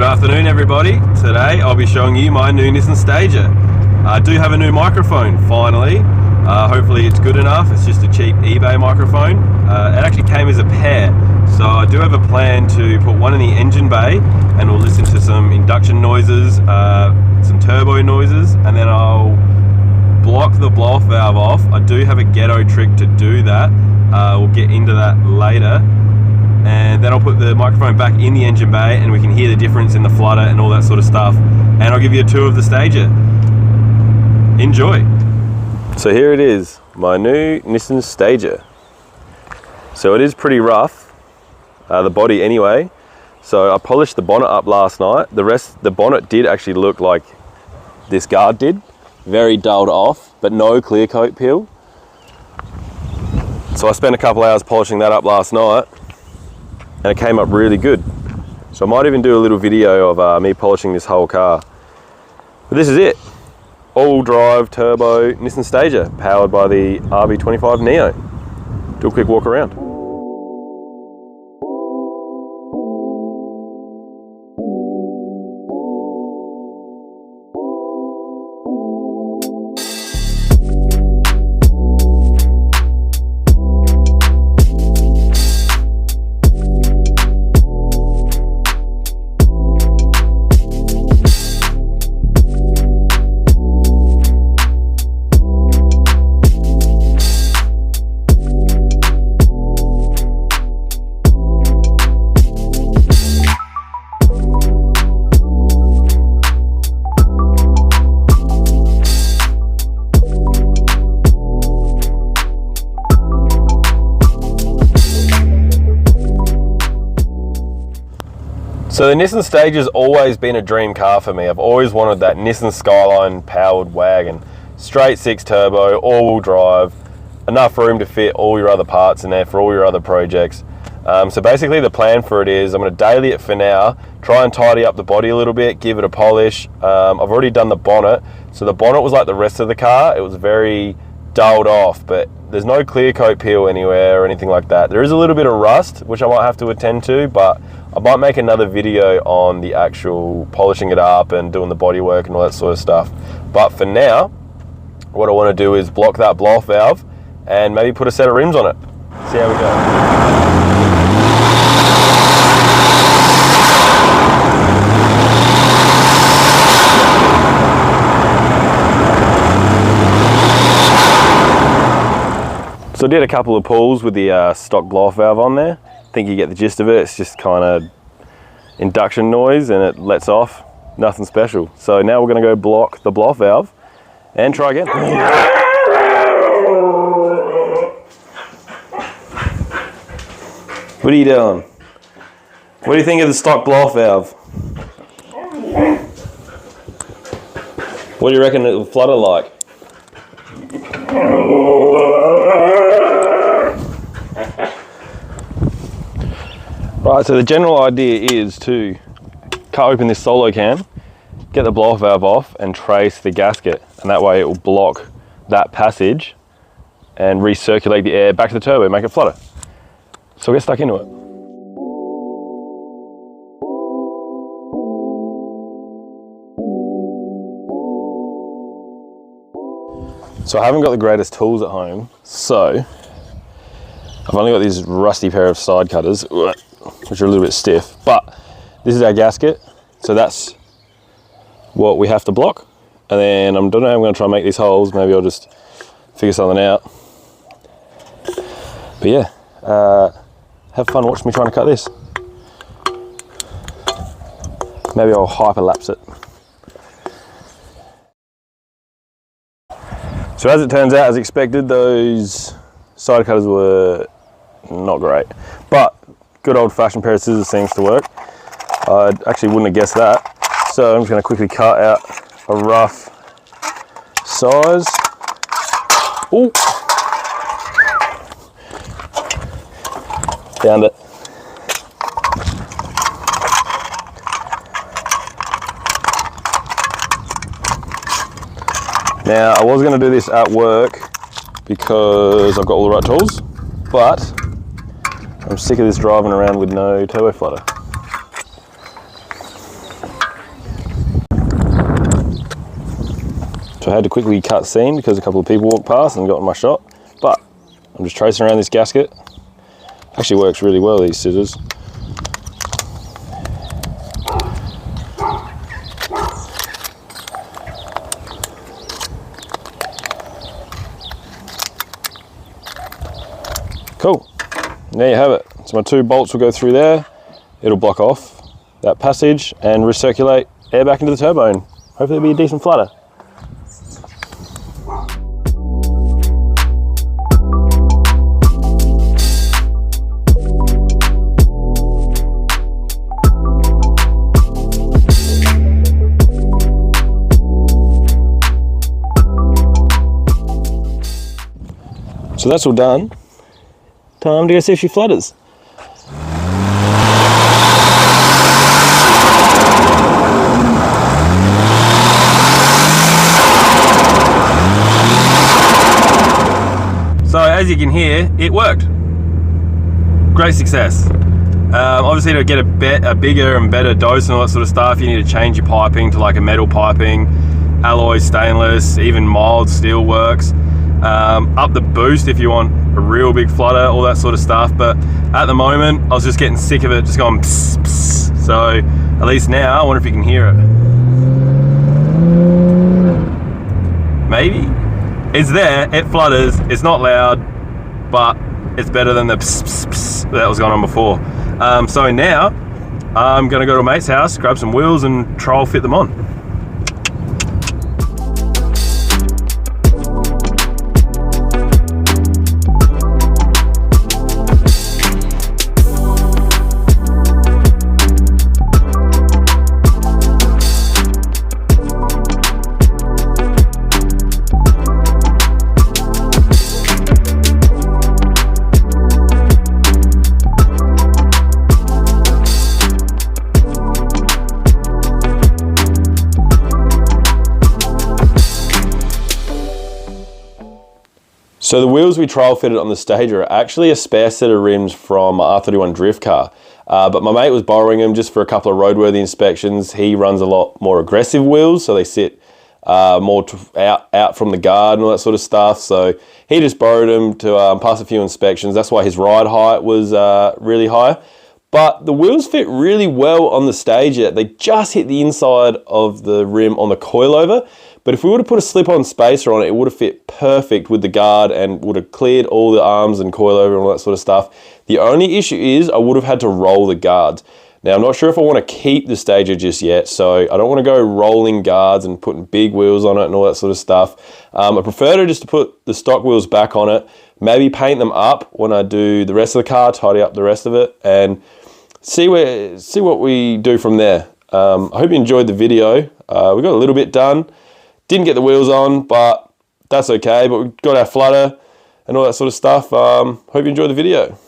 afternoon everybody. Today I'll be showing you my new Nissan Stagea. I do have a new microphone finally. Hopefully it's good enough. It's just a cheap eBay microphone. It actually came as a pair. So I do have a plan to put one in the engine bay and we'll listen to some induction noises, some turbo noises, and then I'll block the blow-off valve off. I do have a ghetto trick to do that. We'll get into that later. And then I'll put the microphone back in the engine bay and we can hear the difference in the flutter and all that sort of stuff. And I'll give you a tour of the Stagea. Enjoy. So here it is, my new Nissan Stagea. So it is pretty rough, the body anyway. So I polished the bonnet up last night. The bonnet did actually look like this guard did. Very dulled off, but no clear coat peel. So I spent a couple hours polishing that up last night. And it came up really good. So I might even do a little video of me polishing this whole car. But this is it. All-wheel drive, turbo, Nissan Stagea, powered by the RB25 Neo. Do a quick walk around. So the Nissan Stagea's always been a dream car for me. I've always wanted that Nissan Skyline powered wagon. Straight 6 turbo, all-wheel drive, enough room to fit all your other parts in there for all your other projects. So basically the plan for it is I'm going to daily it for now, try and tidy up the body a little bit, give it a polish. I've already done the bonnet. So the bonnet was like the rest of the car. It was very dulled off, but there's no clear coat peel anywhere or anything like that. There is a little bit of rust, which I might have to attend to, but I might make another video on the actual polishing it up and doing the body work and all that sort of stuff. But for now, what I want to do is block that blow-off valve and maybe put a set of rims on it. See how we go. So I did a couple of pulls with the stock blow-off valve on there. I think you get the gist of it. It's just kind of induction noise and it lets off. Nothing special. So now we're going to go block the blow-off valve and try again. What are you doing? What do you think of the stock blow-off valve? What do you reckon it will flutter like? Right, so the general idea is to cut open this solo can, get the blow-off valve off and trace the gasket, and that way it will block that passage and recirculate the air back to the turbo, make it flutter. So we'll get stuck into it. So I haven't got the greatest tools at home, so I've only got these rusty pair of side cutters, which are a little bit stiff, but this is our gasket, so that's what we have to block. And then I don't know how I'm going to try and make these holes. Maybe I'll just figure something out. But yeah, have fun watching me trying to cut this. Maybe I'll hyperlapse it. So as it turns out, as expected, those side cutters were not great, but good old-fashioned pair of scissors seems to work. I actually wouldn't have guessed that. So I'm just going to quickly cut out a rough size. Ooh. Found it. Now, I was going to do this at work because I've got all the right tools, but I'm sick of this driving around with no turbo flutter. So I had to quickly cut scene because a couple of people walked past and got in my shot. But I'm just tracing around this gasket. Actually works really well, these scissors. Cool, and there you have it. So my 2 bolts will go through there. It'll block off that passage and recirculate air back into the turbo, and hopefully it'll be a decent flutter. So that's all done. Time to go see if she flutters. So as you can hear, it worked. Great success. Obviously to get a bigger and better dose and all that sort of stuff, you need to change your piping to like a metal piping, alloy stainless, even mild steel works. Up the boost if you want a real big flutter, all that sort of stuff. But at the moment, I was just getting sick of it, just going pss, pss. So at least now, I wonder if you can hear it. Maybe. It's there, it flutters, it's not loud, but it's better than the pss, pss, pss that was going on before. So now, I'm gonna go to a mate's house, grab some wheels and trial fit them on. So the wheels we trial fitted on the Stagea are actually a spare set of rims from my R31 drift car. But my mate was borrowing them just for a couple of roadworthy inspections. He runs a lot more aggressive wheels, so they sit more out from the guard and all that sort of stuff. So he just borrowed them to pass a few inspections. That's why his ride height was really high. But the wheels fit really well on the Stagea. They just hit the inside of the rim on the coilover. But if we would have put a slip-on spacer on it, it would have fit perfect with the guard and would have cleared all the arms and coilover and all that sort of stuff. The only issue is I would have had to roll the guards. Now, I'm not sure if I want to keep the Stagea just yet, so I don't want to go rolling guards and putting big wheels on it and all that sort of stuff. I prefer to just to put the stock wheels back on it, maybe paint them up when I do the rest of the car, tidy up the rest of it, and see what we do from there. I hope you enjoyed the video. We got a little bit done. Didn't get the wheels on, but that's okay. But we got our flutter and all that sort of stuff. Hope you enjoyed the video.